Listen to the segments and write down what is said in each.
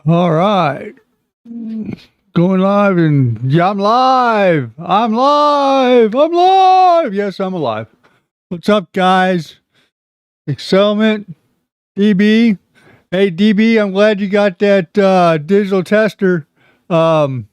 All right. Going live and yeah, I'm live. I'm live. I'm live. Yes, I'm alive. What's up, guys? Excelment, DB. Hey, DB, I'm glad you got that digital tester. Um,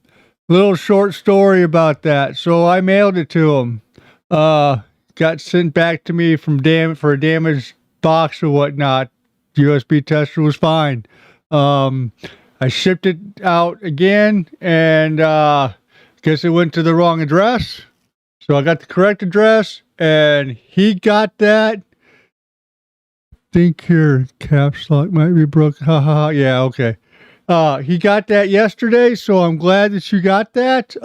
Little short story about that. So I mailed it to him. Got sent back to me for a damaged box or whatnot. USB tester was fine. Um, I shipped it out again, and guess it went to the wrong address. So I got the correct address, and he got that. Think your caps lock might be broken. Ha ha ha. Yeah, okay. He got that yesterday, so I'm glad that you got that.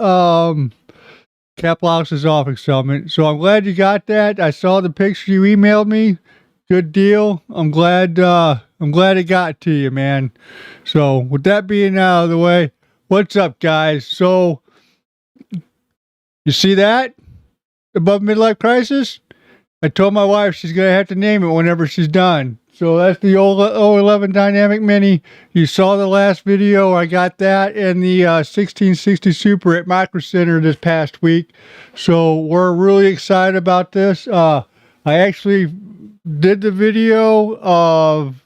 Cap locks is off, Excelment. So I'm glad you got that. I saw the picture you emailed me. Good deal. I'm glad it got to you, man. So with that being out of the way, what's up, guys? So you see that? Above midlife crisis? I told my wife she's gonna have to name it whenever she's done. So that's the old 011 Dynamic Mini. You saw the last video. I got that in the 1660 Super at Micro Center this past week. So we're really excited about this. I actually did the video of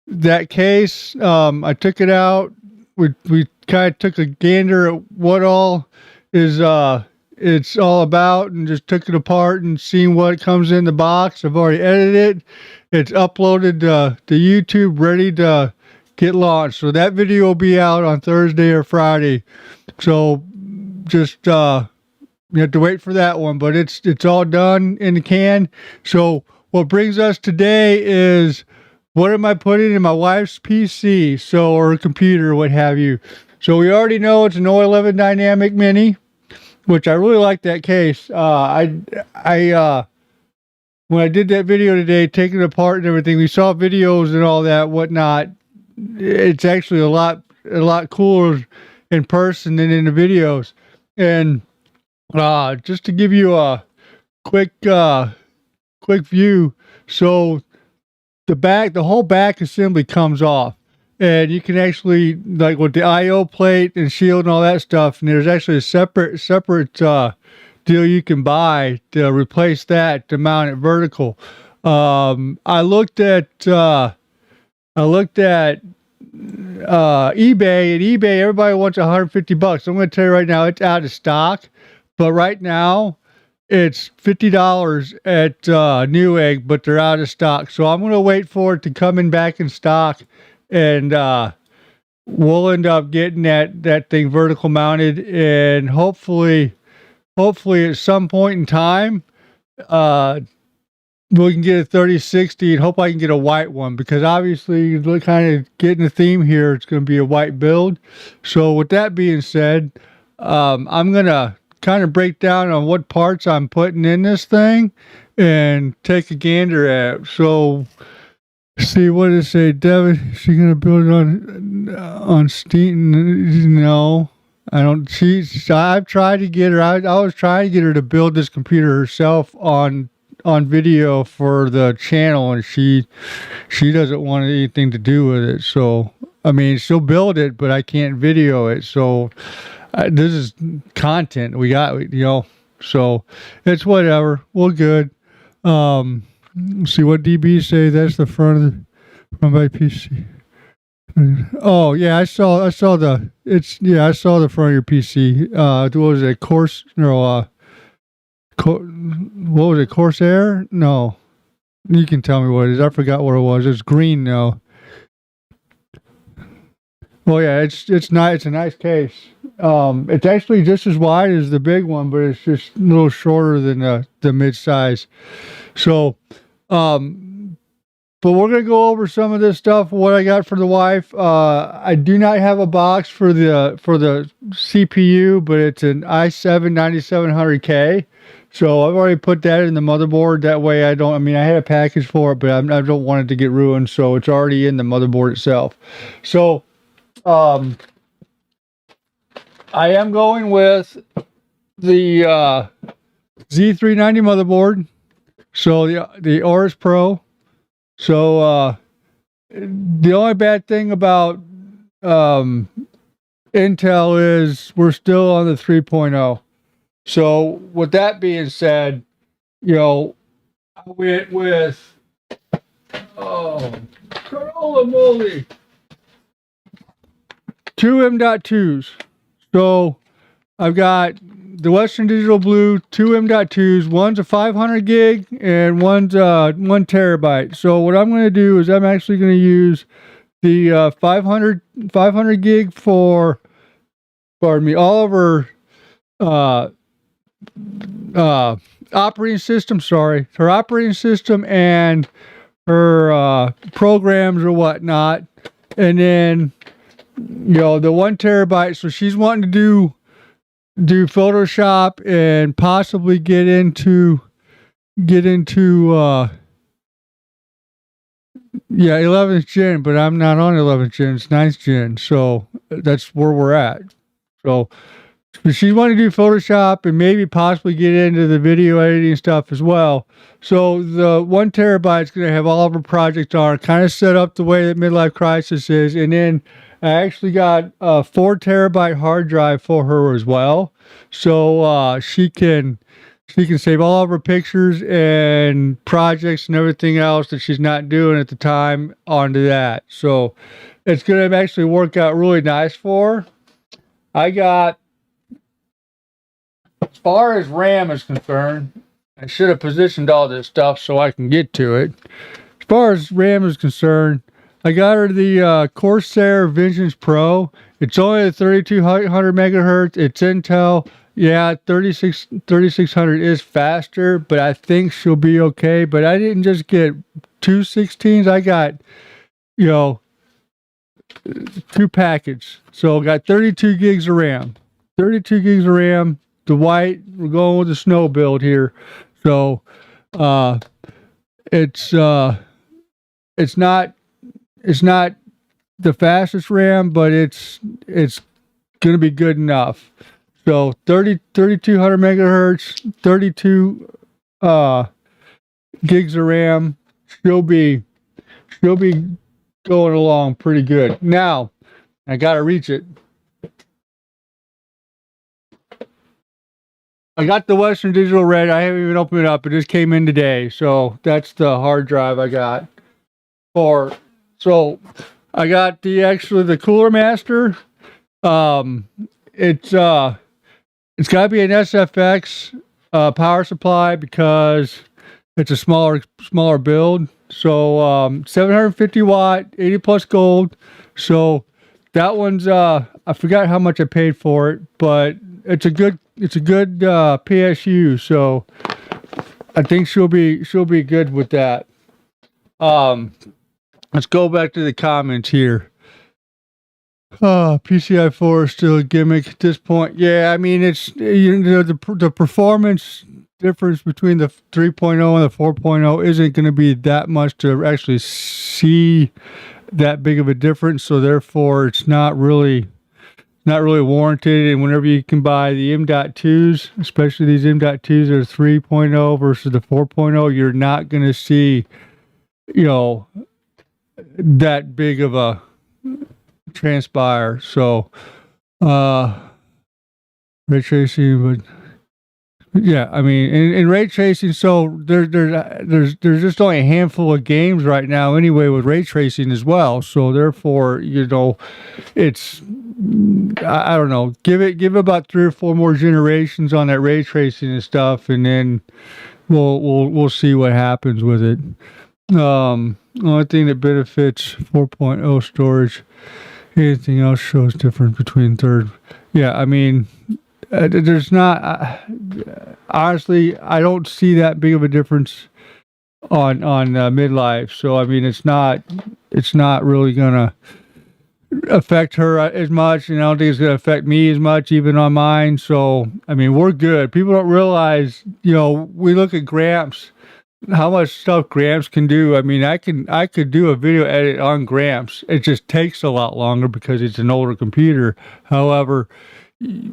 that case. I took it out. We kind of took a gander at what all is it's all about, and just took it apart and seen what comes in the box. I've already edited it. It's uploaded to YouTube, ready to get launched. So that video will be out on Thursday or Friday. So just you have to wait for that one, but it's all done in the can. So what brings us today is, what am I putting in my wife's PC, or computer, what have you. So we already know it's an 011 Dynamic Mini, which I really like that case. When I did that video today, taking it apart and everything, we saw videos and all that whatnot. It's actually a lot cooler in person than in the videos. And just to give you a quick view, so the whole back assembly comes off, and you can actually, like with the IO plate and shield and all that stuff, and there's actually a separate deal you can buy to replace that to mount it vertical. I looked at eBay. At eBay, everybody wants $150. I'm going to tell you right now, it's out of stock. But right now, it's $50 at Newegg, but they're out of stock. So I'm going to wait for it to come in back in stock, and we'll end up getting that thing vertical mounted, and hopefully at some point in time, we can get a 3060, and hope I can get a white one, because obviously, kind of getting the theme here, it's going to be a white build. So with that being said, I'm going to kind of break down on what parts I'm putting in this thing and take a gander at it. So see, what does it say? Devin, is she going to build it on Steam? No. I don't. I've tried to get her. I was trying to get her to build this computer herself on video for the channel, and she doesn't want anything to do with it. So I mean, she'll build it, but I can't video it. So this is content we got, So it's whatever. We're good. See what DB say. That's the front of my PC. Oh yeah, I saw the I saw the front of your PC. What was it? What was it? Corsair? No, you can tell me what it is. I forgot what it was. It's green now. Well, yeah, it's nice. It's a nice case. It's actually just as wide as the big one, but it's just a little shorter than the mid size. So, but we're going to go over some of this stuff, what I got for the wife. I do not have a box for the CPU, but it's an i7 9700K. So I've already put that in the motherboard. That way I had a package for it, but I don't want it to get ruined. So it's already in the motherboard itself. So I am going with the Z390 motherboard. So the Aorus Pro. So the only bad thing about Intel is we're still on the 3.0. So with that being said, you know, I went with Corolla moly, two M.2s. So I've got the Western Digital Blue, two M.2s. One's a 500 gig and one's 1 terabyte. So what I'm going to do is I'm actually going to use the 500 gig for, pardon me, all of her operating system. Sorry, her operating system and her programs or whatnot, and then the 1 terabyte. So she's wanting to do Photoshop and possibly get into 11th gen, but I'm not on 11th gen, it's 9th gen, so that's where we're at. So she wanted to do Photoshop and maybe possibly get into the video editing stuff as well. So the 1 terabyte is going to have all of her projects on, kind of set up the way that Midlife Crisis is. And then I actually got a 4 terabyte hard drive for her as well. So she can save all of her pictures and projects and everything else that she's not doing at the time onto that. So it's going to actually work out really nice for her. I got, as far as RAM is concerned, I should have positioned all this stuff so I can get to it. As far as RAM is concerned, I got her the Corsair Vengeance Pro. It's only at 3200 megahertz. It's Intel. Yeah, 3600 is faster, but I think she'll be okay. But I didn't just get two 16s. I got, 2 packets. So I got 32 gigs of RAM. 32 gigs of RAM. The white, we're going with the snow build here. So it's not the fastest RAM, but it's going to be good enough. So 3200 megahertz, 32 gigs of RAM. She'll be going along pretty good. Now I got to reach it. I got the Western Digital Red. I haven't even opened it up. It just came in today. So that's the hard drive I got for. So I got the Cooler Master. It's got to be an SFX power supply because it's a smaller build. So 750 watt, 80 plus gold. So that one's I forgot how much I paid for it, but it's a good PSU. So I think she'll be good with that. Let's go back to the comments here. PCI 4 is still a gimmick at this point. Yeah, I mean, it's the performance difference between the 3.0 and the 4.0 isn't going to be that much to actually see that big of a difference. So therefore, it's not really warranted. And whenever you can buy the M.2s, especially these M.2s that are 3.0 versus the 4.0, you're not going to see, that big of a transpire. So ray tracing, but yeah, I mean, in ray tracing, so there's just only a handful of games right now anyway with ray tracing as well. So therefore, it's I don't know, give about 3 or 4 more generations on that ray tracing and stuff, and then we'll see what happens with it. Only thing that benefits 4.0 storage. Anything else shows difference between third. Yeah, I mean, there's not. Honestly, I don't see that big of a difference on midlife. So I mean, it's not really gonna affect her as much, and I don't think it's gonna affect me as much, even on mine. So I mean, we're good. People don't realize, we look at Gramps, how much stuff Gramps can do. I mean, I could do a video edit on Gramps. It just takes a lot longer because it's an older computer. However,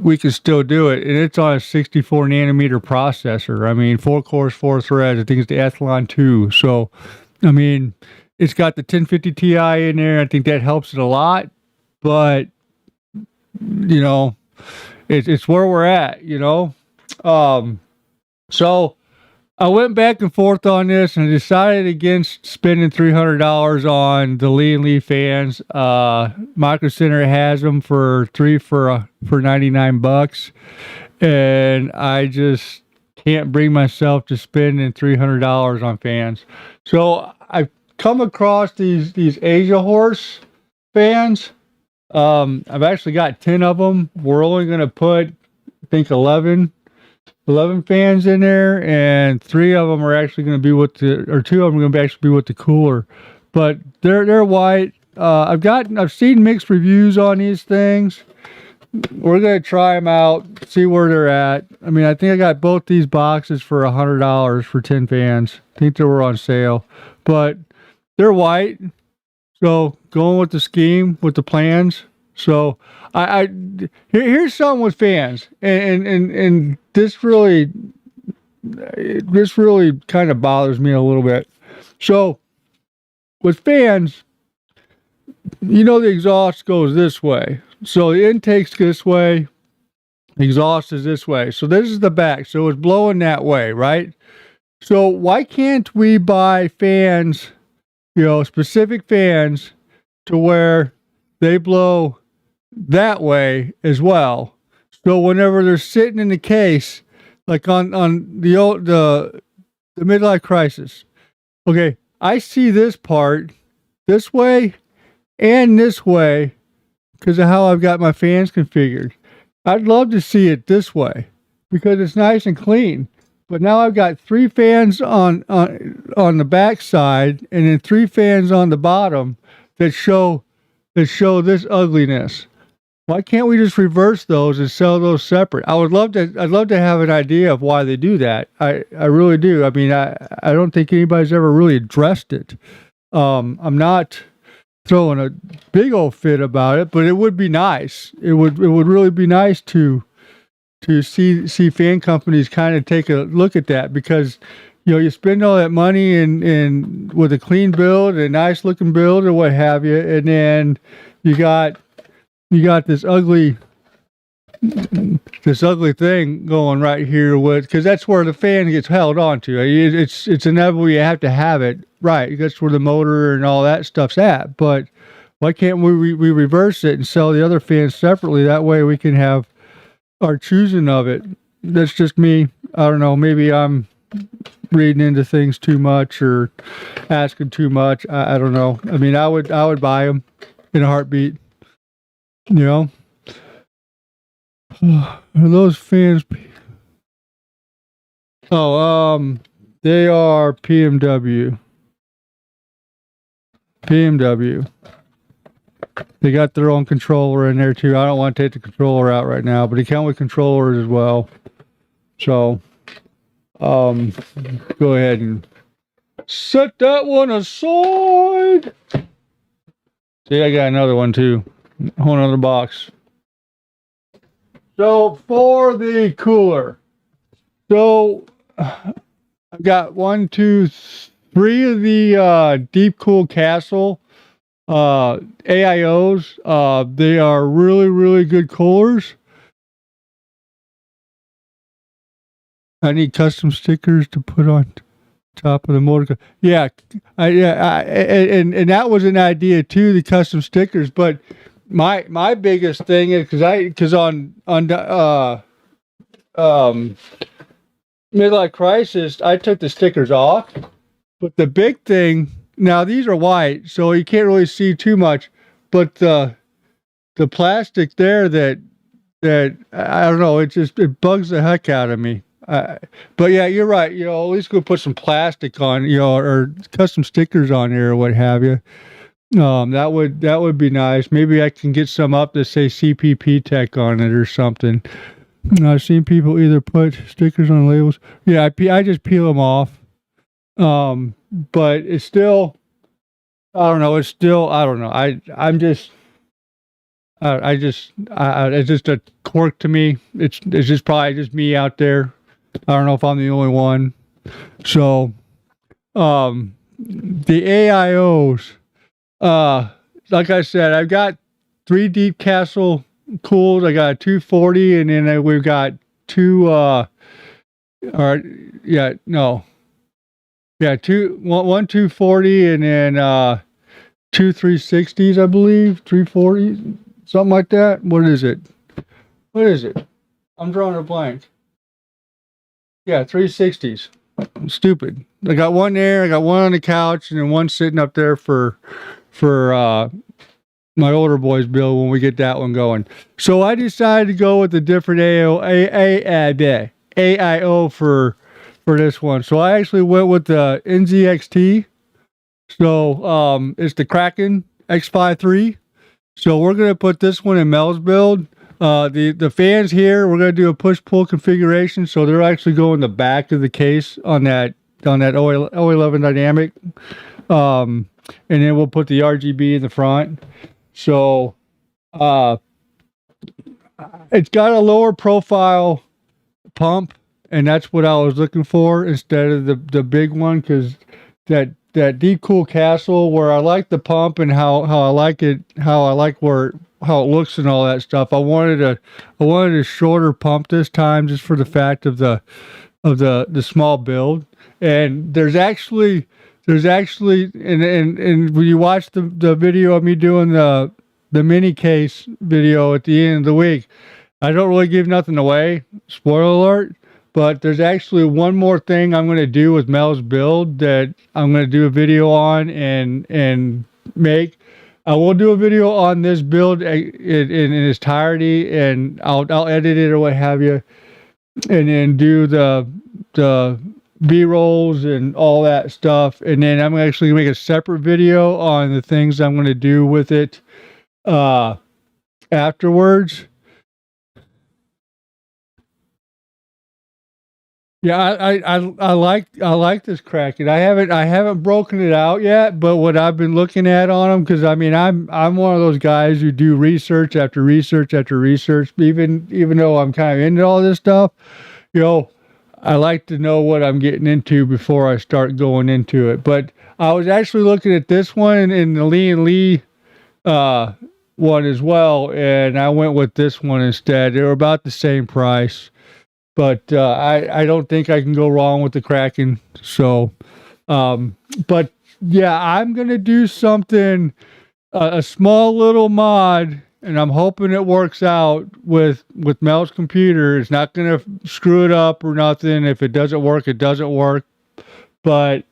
we can still do it, and it's on a 64 nanometer processor. I mean, 4 cores, 4 threads. I think it's the Athlon 2. So, I mean, it's got the 1050 Ti in there. I think that helps it a lot. but you know, it's where we're at. So I went back and forth on this, and I decided against spending $300 on the Lee and Lee fans. Micro Center has them for $99, and I just can't bring myself to spending $300 on fans. So I've come across these Asia Horse fans. I've actually got 10 of them. We're only going to put, I think, 11 fans in there, and 3 of them are actually going to be with the, or 2 of them are going to actually be with the cooler. But they're white. I've seen mixed reviews on these things. We're going to try them out, see where they're at. I mean, I think I got both these boxes for $100 for 10 fans. I think they were on sale, but they're white. So going with the scheme, with the plans. So here's something with fans, and this really kind of bothers me a little bit. So with fans, the exhaust goes this way. So the intake's this way, the exhaust is this way. So this is the back. So it's blowing that way, right? So why can't we buy fans, specific fans, to where they blow that way as well? So whenever they're sitting in the case, like on the midlife crisis, okay, I see this part this way and this way because of how I've got my fans configured. I'd love to see it this way because it's nice and clean. But now I've got 3 fans on the back side and then 3 fans on the bottom that show this ugliness. Why can't we just reverse those and sell those separate? I'd love to have an idea of why they do that. I really do. I mean, I don't think anybody's ever really addressed it. I'm not throwing a big old fit about it, but it would be nice. It would really be nice to see fan companies kind of take a look at that, because you spend all that money in with a clean build, a nice looking build, or what have you, and then you got this ugly thing going right here because that's where the fan gets held onto. It's inevitable. You have to have it right. That's where the motor and all that stuff's at. But why can't we reverse it and sell the other fans separately? That way we can have our choosing of it. That's just me. I don't know. Maybe I'm reading into things too much or asking too much. I don't know. I mean, I would buy them in a heartbeat. Are those fans? They are PMW. They got their own controller in there too. I don't want to take the controller out right now, but they come with controllers as well. So, go ahead and set that one aside. See, I got another one too. A whole other box. So for the cooler, so I've got 1, 2, 3 of the Deep Cool Castle AIOs. They are really, really good coolers. I need custom stickers to put on top of the motor. Yeah, and that was an idea too, the custom stickers. But my biggest thing is because on Midlife Crisis, I took the stickers off. But the big thing now, these are white, so you can't really see too much. But the plastic there that I don't know, it bugs the heck out of me. But yeah, you're right. At least go put some plastic on, or custom stickers on there or what have you. That would be nice. Maybe I can get some up that say CPP Tech on it or something. I've seen people either put stickers on labels. Yeah, I just peel them off. But it's still, I don't know. It's still, I don't know. It's just a quirk to me. It's just probably just me out there. I don't know if I'm the only one. So, the AIOs, like I said, I've got three Deep Castle cools. I got a 240, and then we've got two. Or yeah, no, yeah, one 240, and then two 360s, I believe, 340, something like that. What is it? What is it? I'm drawing a blank. Yeah, 360s. I'm stupid. I got one there. I got one on the couch, and then one sitting up there for my older boys' bill when we get that one going. So I decided to go with a different AIO for this one. So I actually went with the NZXT. So it's the Kraken X5 III. So we're gonna put this one in Mel's build. The fans here, we're gonna do a push-pull configuration, so they're actually going the back of the case on that O11 Dynamic, and then we'll put the RGB in the front. So it's got a lower profile pump, and that's what I was looking for instead of the big one, because that Deep Cool Castle, where I like the pump and how I like it, how it looks and all that stuff. I wanted a shorter pump this time, just for the fact of the small build. And there's actually and when you watch the video of me doing the mini case video at the end of the week, I don't really give nothing away, spoiler alert, but there's actually one more thing I'm going to do with Mel's build that I'm going to do a video on and make. I will do a video on this build in its entirety, and I'll edit it or what have you, and then do the B-rolls and all that stuff. And then I'm actually going to make a separate video on the things I'm going to do with it afterwards. Yeah, I like this Kraken. I haven't broken it out yet, but what I've been looking at on them, because I mean I'm one of those guys who do research after research after research. Even though I'm kind of into all this stuff, I like to know what I'm getting into before I start going into it. But I was actually looking at this one and the Lee one as well, and I went with this one instead. They were about the same price. But I don't think I can go wrong with the Kraken. So, but yeah, I'm going to do something, a small little mod, and I'm hoping it works out with Mel's computer. It's not going to screw it up or nothing. If it doesn't work, it doesn't work. But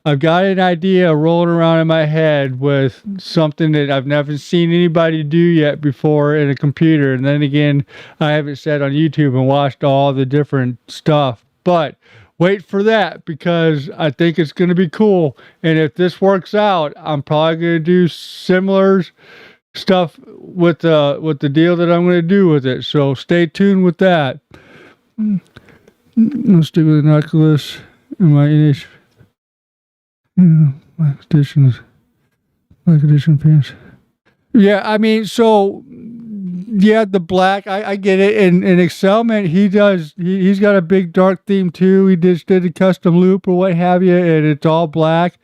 I've got an idea rolling around in my head with something that I've never seen anybody do yet before in a computer. And then again, I haven't sat on YouTube and watched all the different stuff. But wait for that, because I think it's going to be cool. And if this works out, I'm probably going to do similar stuff with the deal that I'm going to do with it. So stay tuned with that. Let's stick with the Oculus and my NH. Black edition pants. Yeah, I mean, so yeah, the black, I get it. And Excelment, he's got a big dark theme too. He did a custom loop or what have you, and it's all black.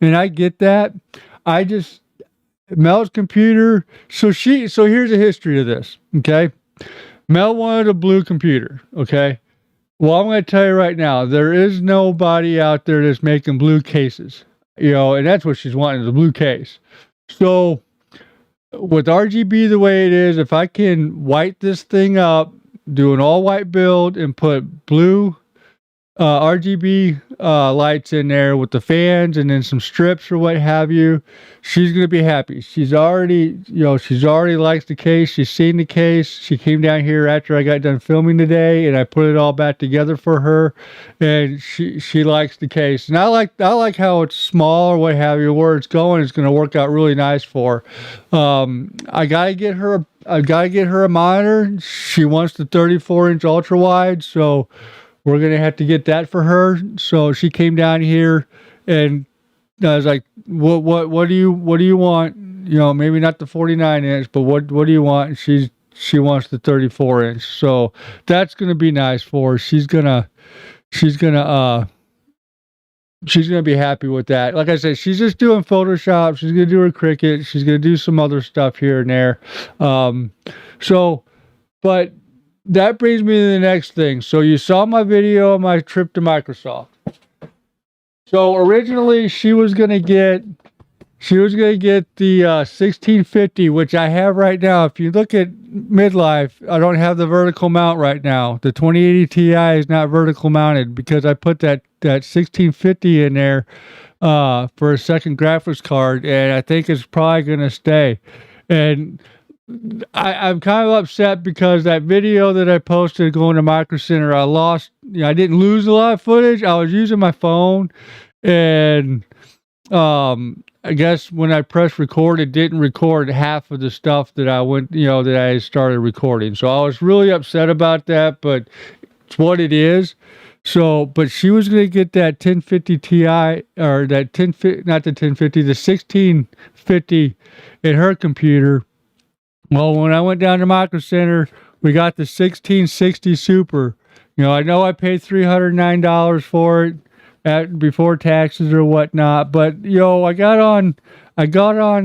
And I get that. Mel's computer. So here's the history of this. Okay, Mel wanted a blue computer. Okay. Well, I'm going to tell you right now, there is nobody out there that's making blue cases, and that's what she's wanting, is a blue case. So with RGB the way it is, if I can white this thing up, do an all white build and put blue RGB lights in there with the fans and then some strips or what have you, she's going to be happy. She's already likes the case. She's seen the case. She came down here after I got done filming today, and I put it all back together for her, and she likes the case. And I like how it's small or what have you, where it's going. It's going to work out really nice for her. I gotta get her a monitor. She wants the 34-inch ultra wide, so we're going to have to get that for her. So she came down here, and I was like, what do you want? Maybe not the 49-inch, but what do you want? And she wants the 34-inch. So that's going to be nice for her. She's going to she's going to be happy with that. Like I said, she's just doing Photoshop. She's going to do her Cricut. She's going to do some other stuff here and there. But that brings me to the next thing. So you saw my video on my trip to Microsoft. So originally she was going to get the 1650, which I have right now. If you look at midlife, I don't have the vertical mount right now. The 2080 Ti is not vertical mounted because I put that 1650 in there for a second graphics card, and I think it's probably going to stay. And I'm kind of upset because that video that I posted going to Micro Center, I lost. I didn't lose a lot of footage. I was using my phone, and I guess when I pressed record, it didn't record half of the stuff that that I started recording. So I was really upset about that, but it's what it is. So, but she was going to get that 1050 Ti, or that not the 1050, the 1650 in her computer. Well, when I went down to Micro Center, we got the 1660 Super. I know I paid $309 for it before taxes or whatnot, but I got on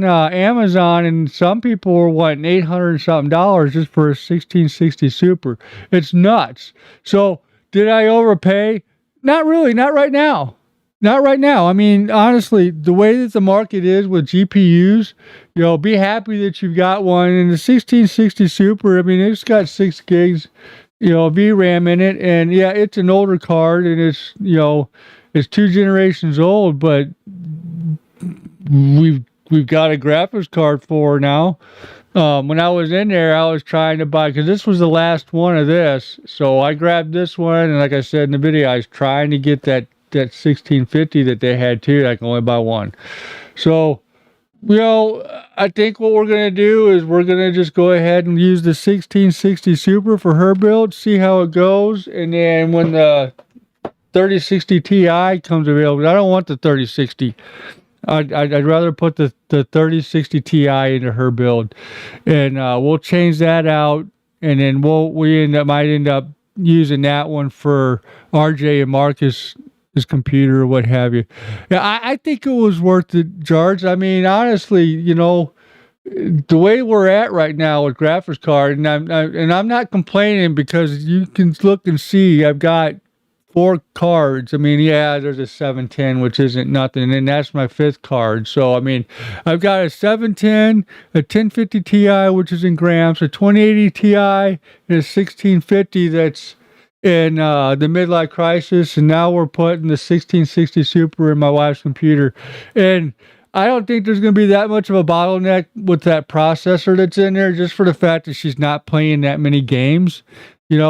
Amazon, and some people were wanting $800 something just for a 1660 Super. It's nuts. So did I overpay? Not really. Not right now. Not right now. I mean, honestly, the way that the market is with GPUs, be happy that you've got one. And the 1660 Super, I mean, it's got 6 gigs, VRAM in it, and yeah, it's an older card, and it's 2 generations old, but we've got a graphics card for her now. When I was in there, I was trying to buy, because this was the last one of this, so I grabbed this one, and like I said in the video, I was trying to get that 1650 that they had too. I can only buy one. So, I think what we're going to do is we're going to just go ahead and use the 1660 Super for her build, see how it goes, and then when the 3060 Ti comes available, I don't want the 3060. I'd rather put the 3060 Ti into her build, and we'll change that out, and then might end up using that one for RJ and Marcus' computer or what have you. Yeah, I think it was worth it, George. I mean, honestly, the way we're at right now with graphics card, and I'm not complaining, because you can look and see I've got 4 cards. I mean, yeah, there's a 710, which isn't nothing, and that's my 5th card. So, I mean, I've got a 710, a 1050 Ti, which is in grams, a 2080 Ti, and a 1650 that's in the midlife crisis, and now we're putting the 1660 Super in my wife's computer. And I don't think there's going to be that much of a bottleneck with that processor that's in there, just for the fact that she's not playing that many games. And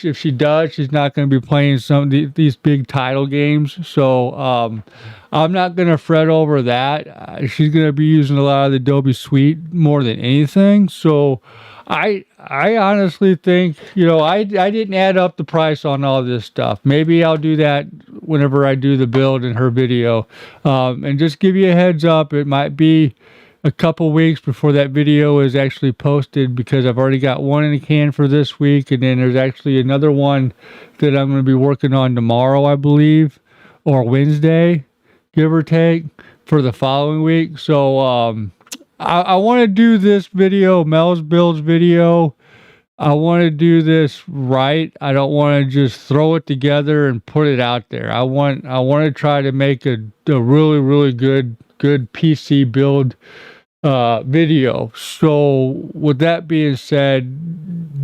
if she does, she's not going to be playing some of these big title games. So I'm not going to fret over that. She's going to be using a lot of the Adobe Suite more than anything. So I honestly think, I didn't add up the price on all this stuff. Maybe I'll do that whenever I do the build in her video. And just give you a heads up, it might be a couple weeks before that video is actually posted, because I've already got one in the can for this week, and then there's actually another one that I'm going to be working on tomorrow, I believe, or Wednesday, give or take, for the following week. So I want to do this video, Mel's Builds video. I want to do this right. I don't want to just throw it together and put it out there. I want to try to make a really, really good PC build video. So with that being said,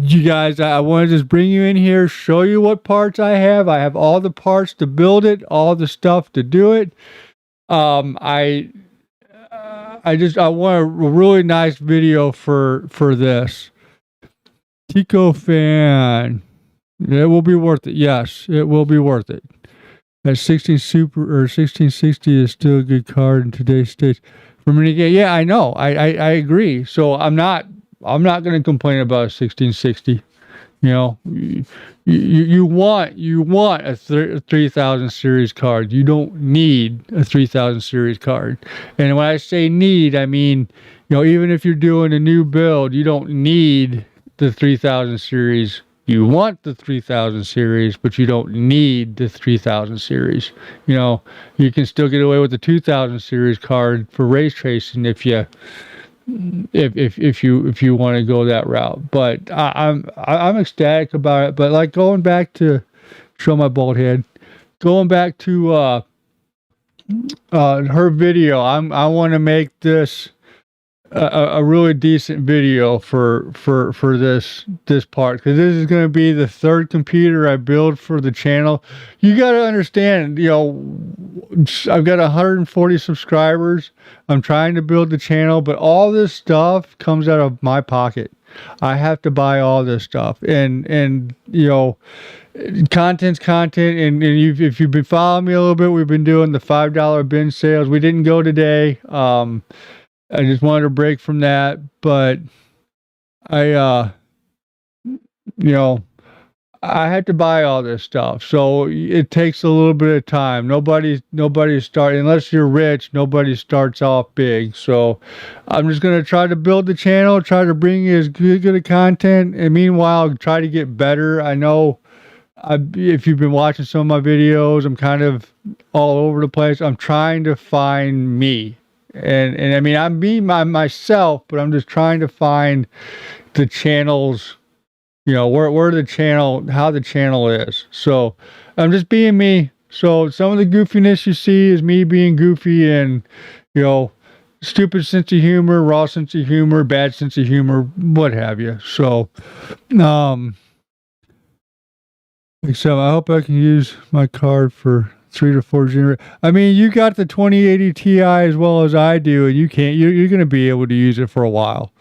you guys, I want to just bring you in here, show you what parts I have. I have all the parts to build it, all the stuff to do it. I want a really nice video for this. Tico fan, it will be worth it. Yes, it will be worth it. That 16 Super or 1660 is still a good card in today's stage. Yeah, I know. I agree. So I'm not going to complain about a 1660. You want a 3000 series card. You don't need a 3000 series card. And when I say need, I mean, even if you're doing a new build, you don't need the 3000 series you want the 3000 series, but you don't need the 3000 series. You know, you can still get away with the 2000 series card for race tracing if you want to go that route. But I'm ecstatic about it. But like going back to show my bald head, going back to her video, I want to make this a really decent video for this part, because this is going to be the third computer I build for the channel. You got to understand, you know, I've got 140 subscribers. I'm trying to build the channel, but all this stuff comes out of my pocket. I have to buy all this stuff, and you know, content's content. And if you've been following me a little bit, we've been doing the $5 bin sales. We didn't go today. I just wanted to break from that, but I, you know, I had to buy all this stuff, so it takes a little bit of time. Nobody starts, unless you're rich, nobody starts off big. So I'm just gonna try to build the channel, try to bring you as good of content, and meanwhile try to get better. I know if you've been watching some of my videos, I'm kind of all over the place. I'm trying to find me. And I mean, I'm me myself, but I'm just trying to find the channels, you know, where the channel, how the channel is. So I'm just being me. So some of the goofiness you see is me being goofy, and, you know, stupid sense of humor, raw sense of humor, bad sense of humor, what have you. So, so I hope I can use my card for 3 to 4 generations. I mean, you got the 2080 Ti as well as I do, and you can't. You're going to be able to use it for a while.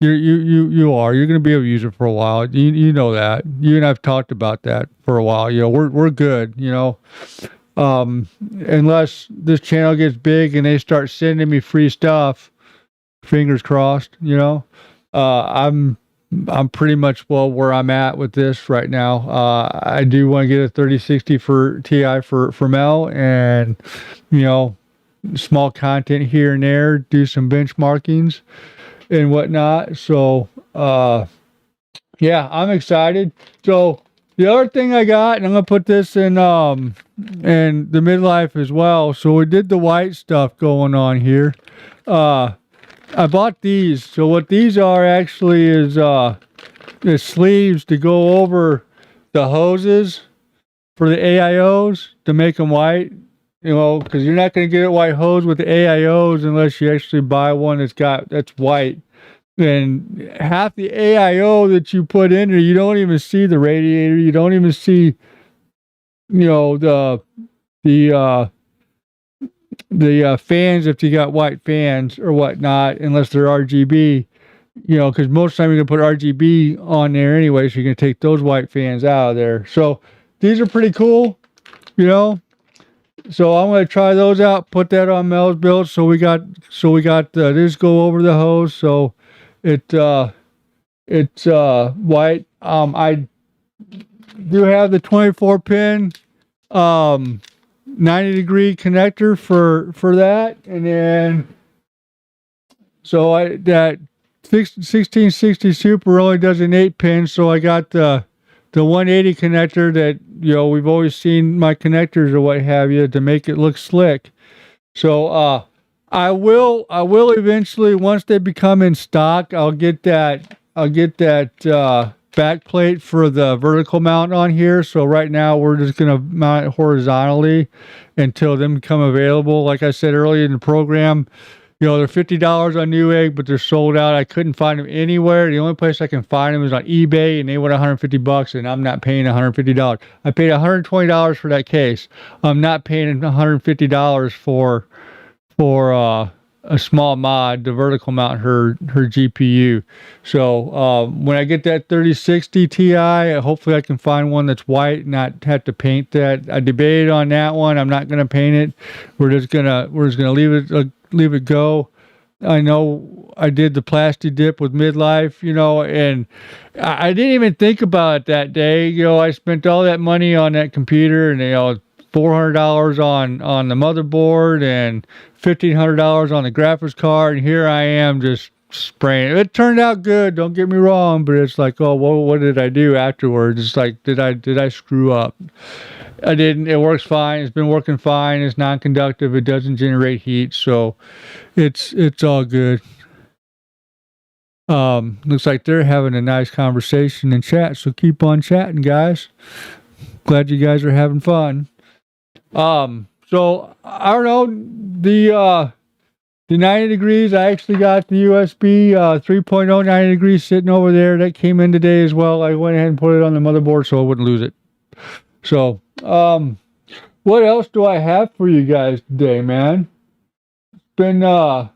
You are. You're going to be able to use it for a while. You know that. You and I've talked about that for a while. You know, we're good. You know, unless this channel gets big and they start sending me free stuff, fingers crossed. You know, I'm pretty much where I'm at with this right now. I do want to get a 3060 for Ti for Mel, and, you know, small content here and there, do some benchmarkings and whatnot. So yeah, I'm excited. So the other thing I got, and I'm gonna put this in the midlife as well. So we did the white stuff going on here. I bought these. So what these are actually is the sleeves to go over the hoses for the AIOs to make them white. You know, because you're not going to get a white hose with the AIOs unless you actually buy one that's white. And half the AIO that you put in there, you don't even see the radiator. You don't even see, you know, the fans, if you got white fans or whatnot, unless they're RGB, you know, because most of the time you're going to put RGB on there anyway, so you're going to take those white fans out of there. So these are pretty cool, you know. So I'm going to try those out, put that on Mel's build. So we got this go over the hose, so it's white. I do have the 24 pin 90-degree connector for that, and then so that 1660 Super only does an 8-pin, so I got the 180 connector that, you know, we've always seen my connectors or what have you to make it look slick. So I will eventually, once they become in stock, I'll get that back plate for the vertical mount on here. So right now we're just going to mount it horizontally until them become available. Like I said earlier in the program, you know, they're $50 on Newegg, but they're sold out. I couldn't find them anywhere. The only place I can find them is on eBay, and they want $150, and I'm not paying $150. I paid $120 for that case. I'm not paying $150 for a small mod to vertical mount her GPU. So when I get that 3060 Ti, hopefully I can find one that's white and not have to paint that. I debated on that one. I'm not going to paint it. We're just gonna leave it go. I know I did the plastic dip with midlife, you know, and I didn't even think about it that day. You know, I spent all that money on that computer, and, you know, $400 on the motherboard and $1,500 on the graphics card, and here I am just spraying. It turned out good. Don't get me wrong, but it's like, oh, well, what did I do afterwards? It's like, did I screw up? I didn't. It works fine. It's been working fine. It's non-conductive. It doesn't generate heat, so it's all good. Looks like they're having a nice conversation in chat, so keep on chatting, guys. Glad you guys are having fun. So I don't know, the 90 degrees, I actually got the USB 3.0 90 degrees sitting over there. That came in today as well. I went ahead and put it on the motherboard so I wouldn't lose it. So, what else do I have for you guys today, man? It's been, oh,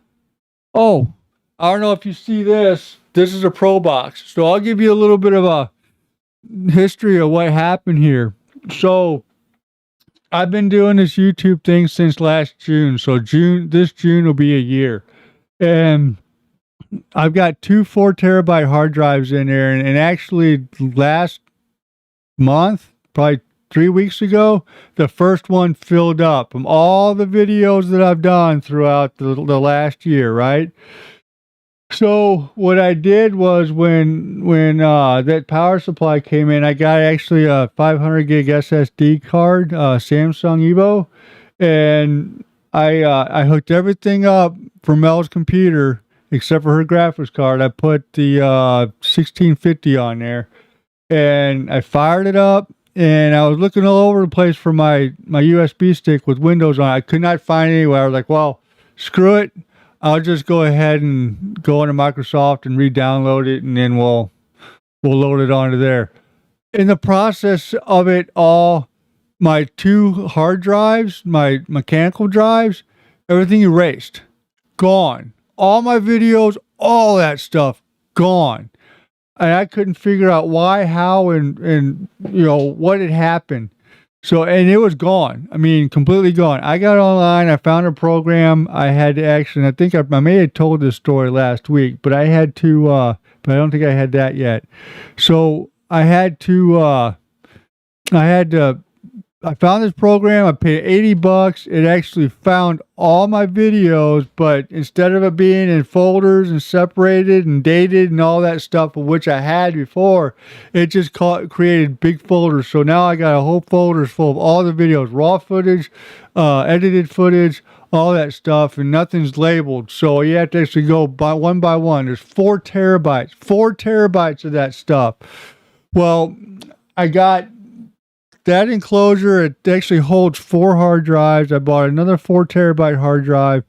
I don't know if you see this. This is a Pro Box. So I'll give you a little bit of a history of what happened here. So I've been doing this YouTube thing since last June. So this June will be a year. And I've got 2 4 terabyte hard drives in there. And actually last month, probably 3 weeks ago, the first one filled up from all the videos that I've done throughout the last year, right? So what I did was when that power supply came in, I got actually a 500 gig SSD card, Samsung Evo, and I hooked everything up for Mel's computer except for her graphics card. I put the 1650 on there, and I fired it up. And I was looking all over the place for my USB stick with Windows on it. I could not find it anywhere. I was like, well, screw it. I'll just go ahead and go into Microsoft and re-download it, and then we'll load it onto there. In the process of it all, my 2 hard drives, my mechanical drives, everything erased. Gone. All my videos, all that stuff, gone. And I couldn't figure out why, how, and what had happened. So, and it was gone. I mean, completely gone. I got online. I found a program. I had to actually, I think I may have told this story last week, but I had to, but I don't think I had that yet. So I found this program. I paid $80. It actually found all my videos, but instead of it being in folders and separated and dated and all that stuff, of which I had before, it just created big folders. So now I got a whole folders full of all the videos, raw footage, edited footage, all that stuff, and nothing's labeled. So you have to actually go one by one. There's 4 terabytes of that stuff. Well, I got that enclosure. It actually holds 4 hard drives. I bought another 4 terabyte hard drive.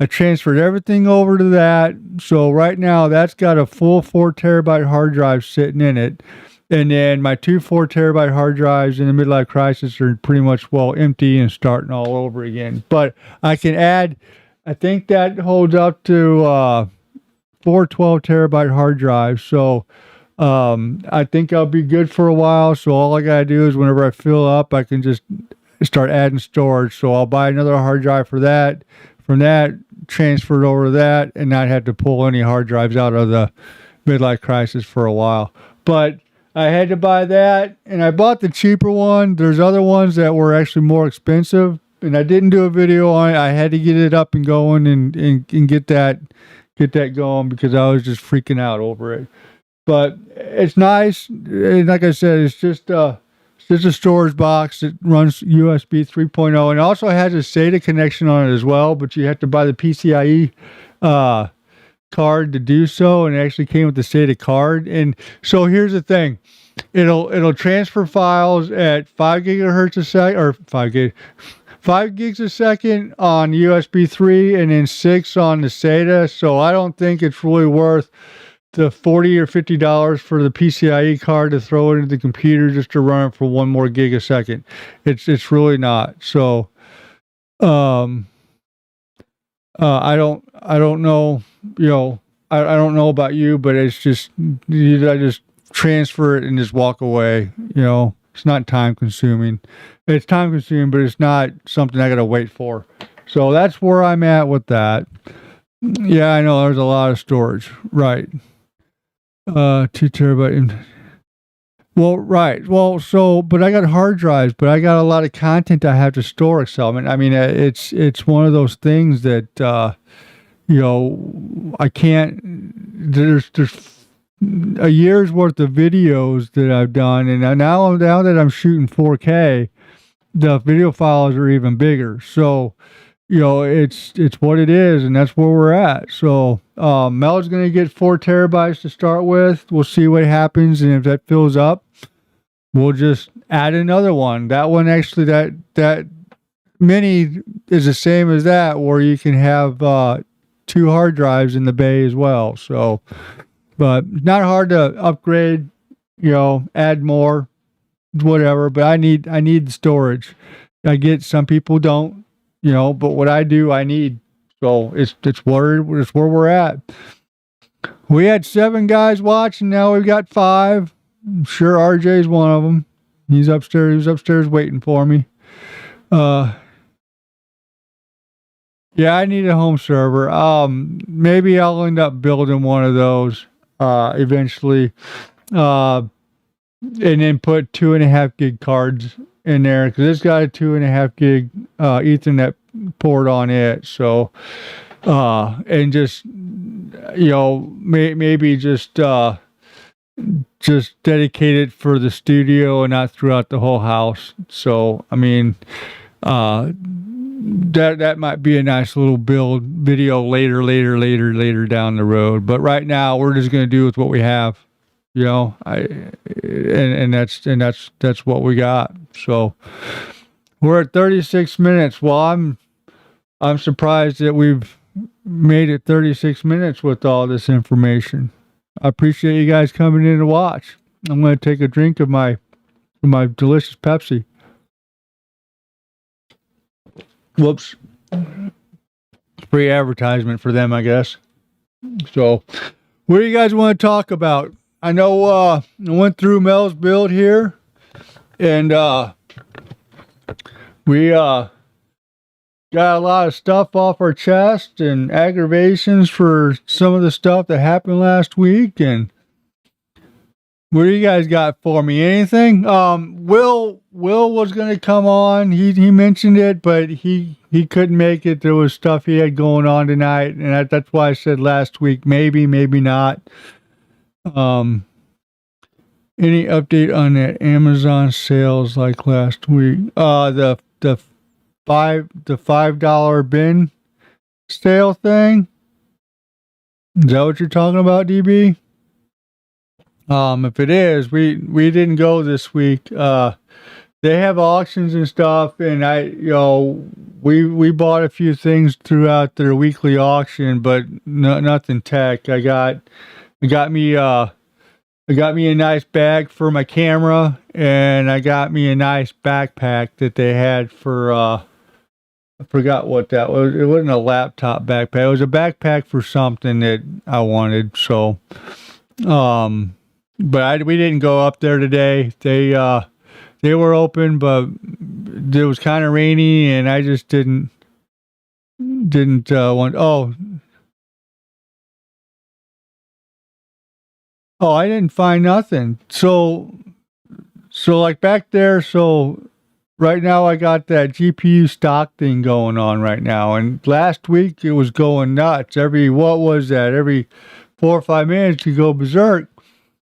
I transferred everything over to that. So right now that's got a full 4 terabyte hard drive sitting in it. And then my 2 4 terabyte hard drives in the midlife crisis are pretty much empty and starting all over again. But I can add, I think that holds up to 4 12 terabyte hard drives. So I think I'll be good for a while. So all I gotta do is whenever I fill up, I can just start adding storage. So I'll buy another hard drive for that. From that, transfer it over to that, and not have to pull any hard drives out of the midlife crisis for a while. But I had to buy that, and I bought the cheaper one. There's other ones that were actually more expensive, and I didn't do a video on it. I had to get it up and going and get that going because I was just freaking out over it. But it's nice. And like I said, it's just a storage box that runs USB 3.0 and also has a SATA connection on it as well. But you have to buy the PCIe card to do so, and it actually came with the SATA card. And so here's the thing: it'll transfer files at 5 gigahertz a second, or 5 gigs a second on USB 3, and then 6 on the SATA. So I don't think it's really worth the $40 or $50 for the PCIe card to throw it into the computer just to run it for 1 more gig a second. It's really not. So, I don't know, I don't know about you, but it's just, I just transfer it and just walk away. It's not time consuming. It's time consuming, but it's not something I got to wait for. So that's where I'm at with that. Yeah, I know there's a lot of storage, right? 2 terabyte. Well, right. Well, so, but I got hard drives, but I got a lot of content I have to store. So I mean, it's one of those things that, I can't. There's a year's worth of videos that I've done, and now that I'm shooting 4K, the video files are even bigger. So it's what it is, and that's where we're at. So Mel's gonna get 4 terabytes to start with. We'll see what happens, and if that fills up, we'll just add another one. That one actually, that mini is the same as that, where you can have 2 hard drives in the bay as well. So, but not hard to upgrade. Add more, whatever. But I need the storage. I get some people don't. But what I do, I need. So it's where we're at. We had 7 guys watching. Now we've got 5. I'm sure RJ's one of them. He's upstairs. He was upstairs waiting for me. Yeah, I need a home server. Maybe I'll end up building one of those eventually, and then put 2.5 gig cards in there, because it's got a 2.5 gig Ethernet port on it. So, and just maybe just dedicate it for the studio and not throughout the whole house. So, I mean, that might be a nice little build video later down the road. But right now, we're just gonna do with what we have. And that's what we got. So we're at 36 minutes. Well, I'm surprised that we've made it 36 minutes with all this information. I appreciate you guys coming in to watch. I'm going to take a drink of my delicious Pepsi. Whoops. Free advertisement for them, I guess. So, what do you guys want to talk about? I know I went through Mel's build here, and we got a lot of stuff off our chest and aggravations for some of the stuff that happened last week. And what do you guys got for me? Anything? Will was going to come on. He mentioned it, but he couldn't make it. There was stuff he had going on tonight, and that's why I said last week maybe not. Any update on that Amazon sales like last week? The $5 bin sale thing. Is that what you're talking about, DB? If it is, we didn't go this week. They have auctions and stuff, and we bought a few things throughout their weekly auction, but nothing tech. I got me a nice bag for my camera, and I got me a nice backpack that they had for I forgot what that was. It wasn't a laptop backpack. It was a backpack for something that I wanted. So, but we didn't go up there today. They were open, but it was kind of rainy, and I just didn't want. Oh, I didn't find nothing. So like back there. So right now I got that GPU stock thing going on right now, and last week it was going nuts. Every 4 or 5 minutes you go berserk.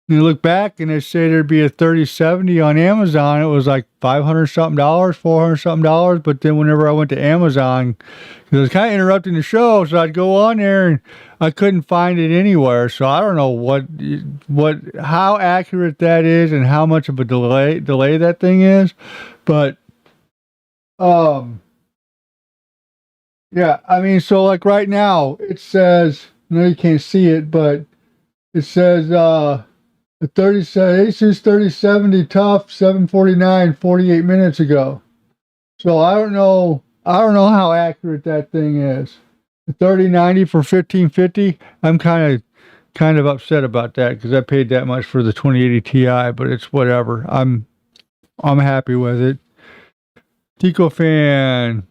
You look back and they say there'd be a 3070 on Amazon. It was like $500 something, $400 something. But then whenever I went to Amazon, it was kind of interrupting the show, so I'd go on there and I couldn't find it anywhere. So I don't know how accurate that is and how much of a delay that thing is. But yeah, I mean, so like right now it says, no, you can't see it, but it says the Asus 3070 tough 749 48 minutes ago. So I don't know how accurate that thing is. The 3090 for 1550. I'm kind of upset about that because I paid that much for the 2080 Ti, but it's whatever. I'm happy with it. Tico fan.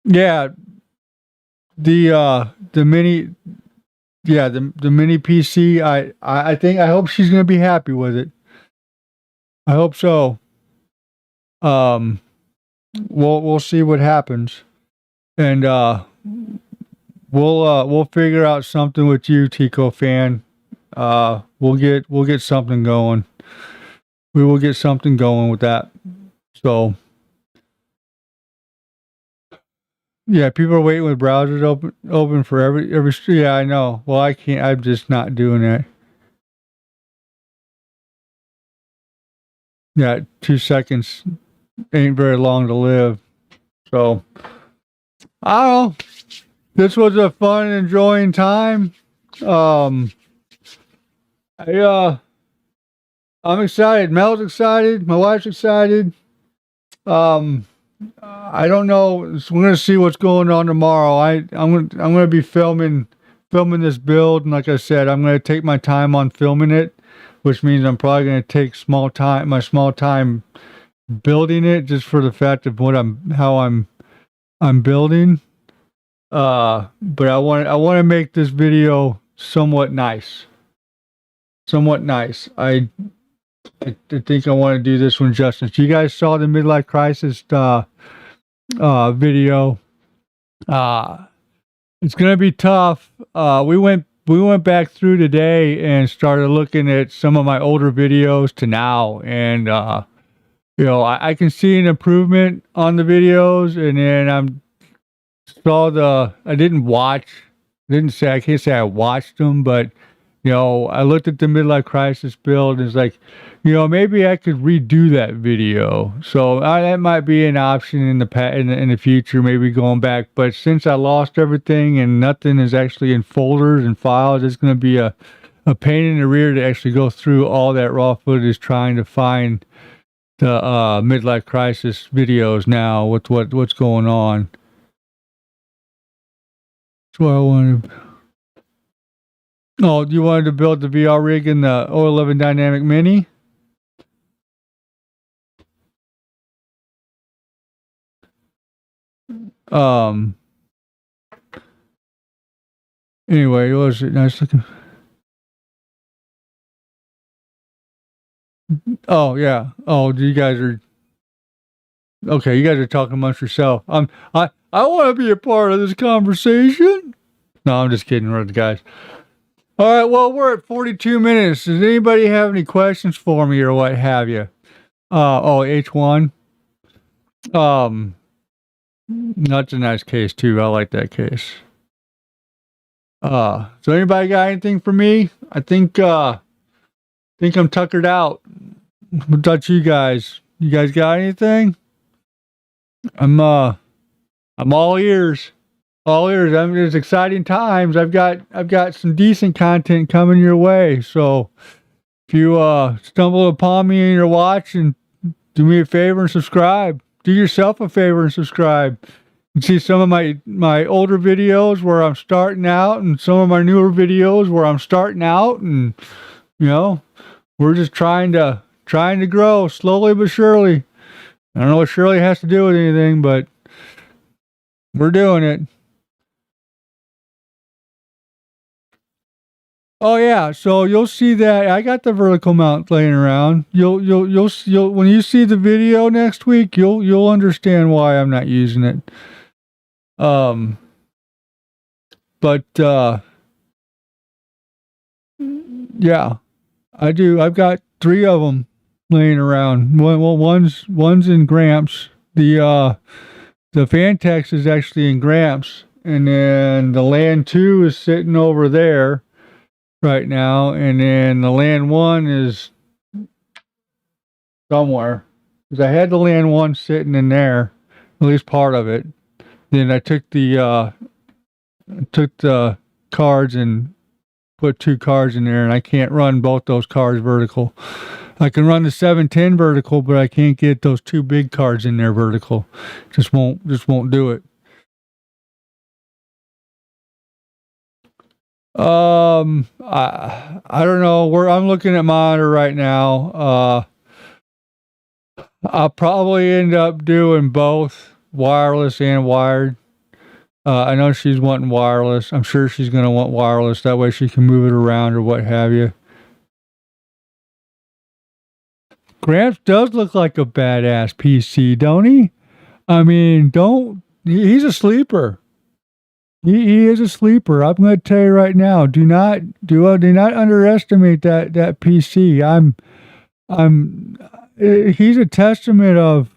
Yeah, the mini. Yeah, the mini PC. I hope she's gonna be happy with it. I hope so. We'll see what happens, and we'll figure out something with you, Tico fan. We'll get something going. We will get something going with that. So yeah, people are waiting with browsers open for every. Yeah, I know. Well, I can't. I'm just not doing that. Yeah, 2 seconds ain't very long to live. So I don't know. This was a fun, enjoying time. Um, I'm excited. Mel's excited. My wife's excited. I don't know. So we're gonna see what's going on tomorrow. I'm gonna be filming this build, and like I said, I'm gonna take my time on filming it, which means I'm probably gonna take my small time building it, just for the fact of how I'm building. But I want to make this video somewhat nice. Somewhat nice. I think I want to do this one justice. You guys saw the midlife crisis video. It's gonna be tough. We went back through today and started looking at some of my older videos to now, and I can see an improvement on the videos, and then I can't say I watched them, but I looked at the midlife crisis build, and it's like, maybe I could redo that video. So that might be an option in the future, maybe going back. But since I lost everything and nothing is actually in folders and files, it's going to be a pain in the rear to actually go through all that raw footage trying to find the midlife crisis videos now with what's going on. That's what I wanted. Oh, you wanted to build the VR rig in the 011 Dynamic Mini? Anyway, was it nice looking? Oh yeah. Oh, you guys are okay. You guys are talking amongst yourself. I want to be a part of this conversation. No, I'm just kidding, guys. All right. Well, we're at 42 minutes. Does anybody have any questions for me or what have you? H1. That's a nice case too. I like that case. So anybody got anything for me? I think I'm tuckered out. What about you guys? You guys got anything? I'm all ears. All ears. I mean, it's exciting times. I've got some decent content coming your way. So if you stumble upon me and you're watching, do me a favor and subscribe. Do yourself a favor and subscribe. You see some of my older videos where I'm starting out, and some of my newer videos where I'm starting out, and we're just trying to grow slowly but surely. I don't know what Shirley has to do with anything, but we're doing it. Oh yeah, so you'll see that I got the vertical mount laying around. You'll when you see the video next week, you'll understand why I'm not using it. But yeah, I do. I've got 3 of them laying around. One's in Gramps. The Fantex is actually in Gramps, and then the Land 2 is sitting over there right now, and then the Land 1 is somewhere. Because I had the Land 1 sitting in there, at least part of it. Then I took the cards and put 2 cards in there, and I can't run both those cards vertical. I can run the 710 vertical, but I can't get those 2 big cards in there vertical. Just won't do it. I don't know. I'm looking at monitor right now. I'll probably end up doing both wireless and wired. I know she's wanting wireless. I'm sure she's going to want wireless. That way she can move it around or what have you. Gramps does look like a badass PC, don't he? I mean, he's a sleeper. He is a sleeper. I'm going to tell you right now. Do not underestimate that PC. He's a testament of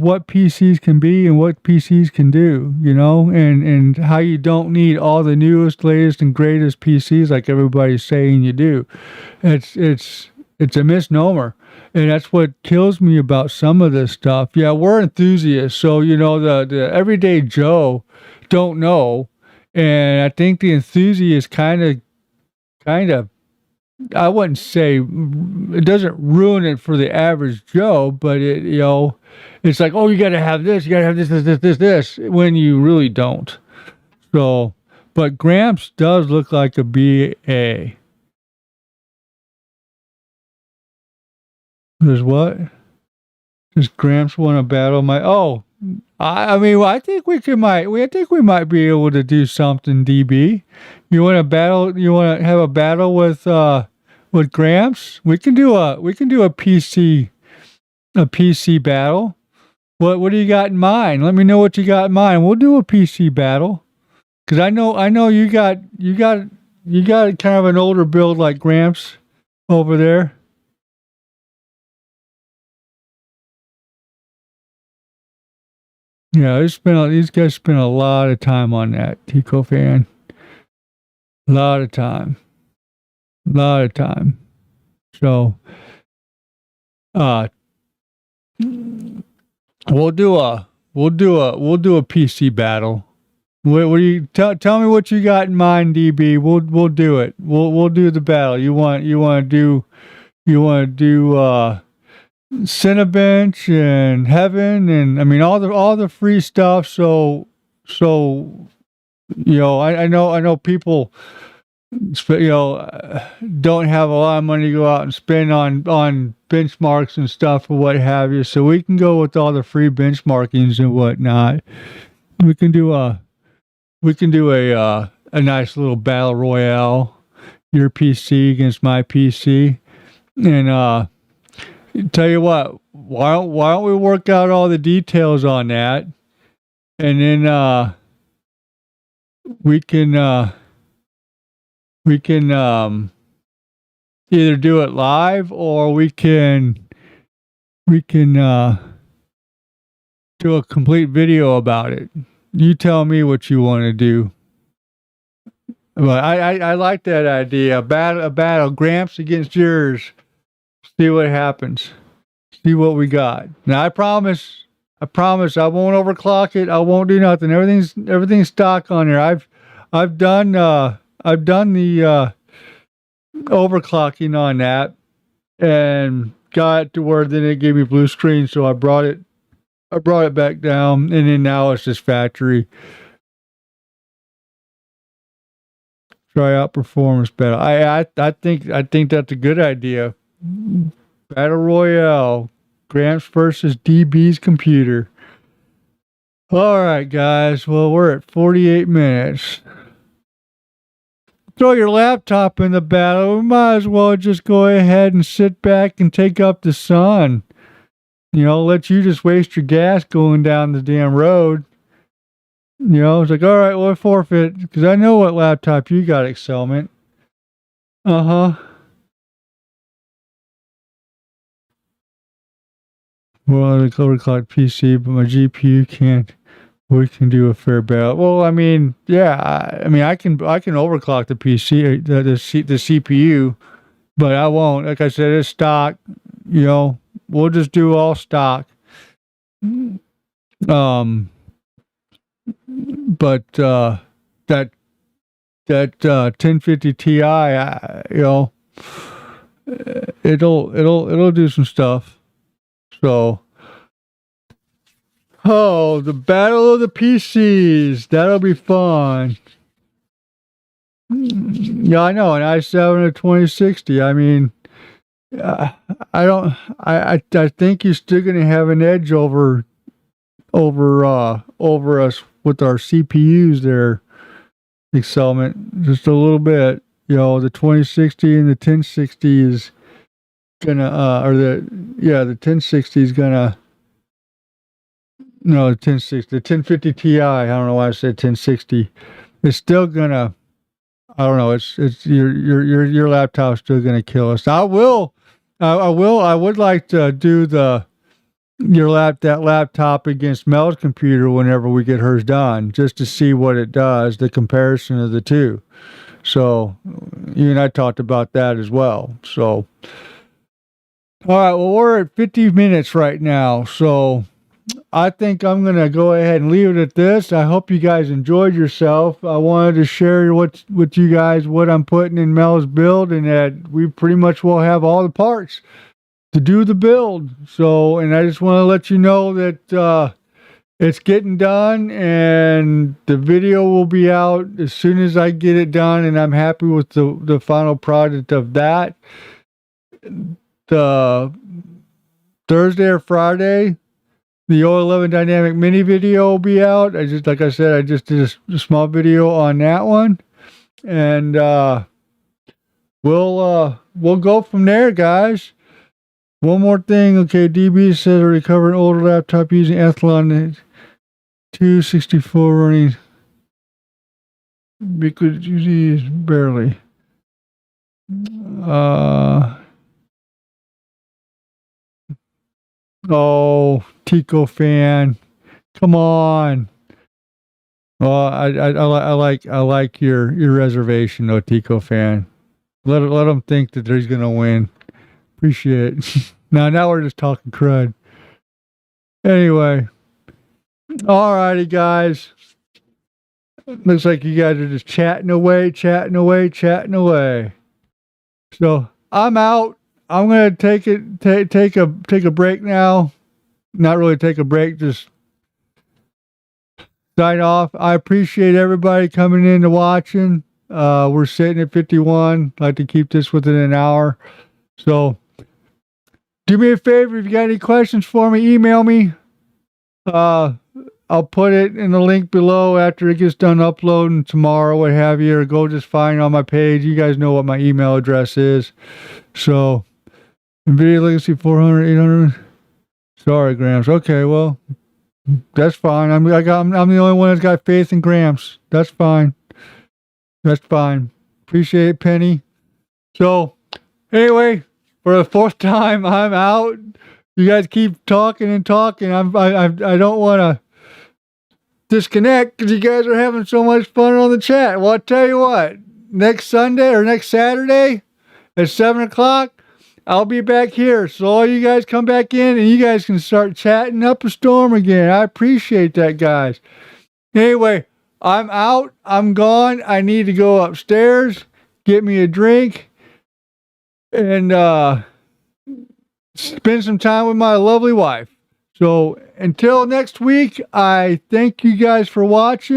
what PCs can be and what PCs can do, and how you don't need all the newest, latest, and greatest PCs like everybody's saying you do. It's a misnomer, and that's what kills me about some of this stuff. Yeah, we're enthusiasts, so the everyday Joe don't know, and I think the enthusiast kind of. I wouldn't say it doesn't ruin it for the average Joe, but it's like, oh, you got to have this, you got to have this, when you really don't. So, but Gramps does look like a BA. There's what? Does Gramps want to battle my? Oh, I mean, I think we might be able to do something. DB, you want to battle? You want to have a battle with Gramps? We can do a PC battle. What do you got in mind? Let me know what you got in mind. We'll do a PC battle. Cause I know you got kind of an older build like Gramps over there. Yeah, these guys spent a lot of time on that, Tico fan. A lot of time. So, we'll do a PC battle. What do you tell me what you got in mind, DB? We'll do it. We'll do the battle. You want to do Cinebench and Heaven, and I mean all the free stuff. So I know people don't have a lot of money to go out and spend on benchmarks and stuff or what have you. So we can go with all the free benchmarkings and whatnot. We can do a nice little battle royale, your PC against my PC, and tell you what, why don't we work out all the details on that, and then we can either do it live or we can do a complete video about it. You tell me what you want to do. But I like that idea. A battle, Gramps against yours. See what happens. See what we got. Now I promise I won't overclock it. I won't do nothing. Everything's stock on there. I've done the overclocking on that and got it to where then it gave me blue screen, so I brought it back down, and then now it's just factory. Try out performance battle. I think that's a good idea. Battle Royale. Gramps versus DB's computer. All right, guys. Well, we're at 48 minutes. Throw your laptop in the battle. We might as well just go ahead and sit back and take up the sun. Let you just waste your gas going down the damn road. It's like, all right, well, I forfeit, because I know what laptop you got, Excelment. Uh-huh. Well, the overclocked PC, but my GPU can't. We can do a fair battle. Well, I mean, yeah, I can overclock the PC, the CPU, but I won't. Like I said, it's stock. We'll just do all stock. But that 1050 Ti, it'll do some stuff. So, the battle of the PCs, that'll be fun. Yeah, I know, an i7 or 2060. I mean, I think you're still gonna have an edge over us with our CPUs there, Excelment, just a little bit. The 2060 and the 1060 is gonna the 1060 is gonna, no, the 1060, the 1050 Ti, I don't know why I said 1060, it's still gonna. I don't know. It's your laptop's still gonna kill us. I will. I will. I would like to do that laptop against Mel's computer whenever we get hers done, just to see what it does, the comparison of the two. So you and I talked about that as well. So all right, well, we're at 50 minutes right now, so I think I'm gonna go ahead and leave it at this. I hope you guys enjoyed yourself. I wanted to share with you guys what I'm putting in Mel's build, and that we pretty much will have all the parts to do the build. So, and I just want to let you know that it's getting done, and the video will be out as soon as I get it done, and I'm happy with the final product of that. The Thursday or Friday, the 011 Dynamic Mini video will be out. Like I said, I just did a small video on that one, and we'll go from there, guys. One more thing. Okay, DB says I recovered an older laptop using Athlon 264 running because usually barely. Oh, Tico fan, come on. Well, I like your reservation, though, Tico fan. Let them think that he's gonna win. Appreciate it. Now we're just talking crud. Anyway, alrighty, guys. Looks like you guys are just chatting away. So I'm out. I'm gonna take a break now. Not really take a break, just sign off. I appreciate everybody coming in and watching. We're sitting at 51. I'd like to keep this within an hour. So do me a favor, if you got any questions for me, email me. I'll put it in the link below after it gets done uploading tomorrow, what have you, or go just find it on my page. You guys know what my email address is. So, NVIDIA Legacy 400, 800. Sorry, Gramps. Okay, well, that's fine. I'm the only one that's got faith in Gramps. That's fine. Appreciate it, Penny. So, anyway, for the fourth time, I'm out. You guys keep talking and talking. I don't want to disconnect because you guys are having so much fun on the chat. Well, I'll tell you what. Next Sunday or next Saturday at 7 o'clock, I'll be back here. So all you guys come back in and you guys can start chatting up a storm again. I appreciate that, guys. Anyway, I'm out. I'm gone. I need to go upstairs, get me a drink, and spend some time with my lovely wife. So until next week, I thank you guys for watching.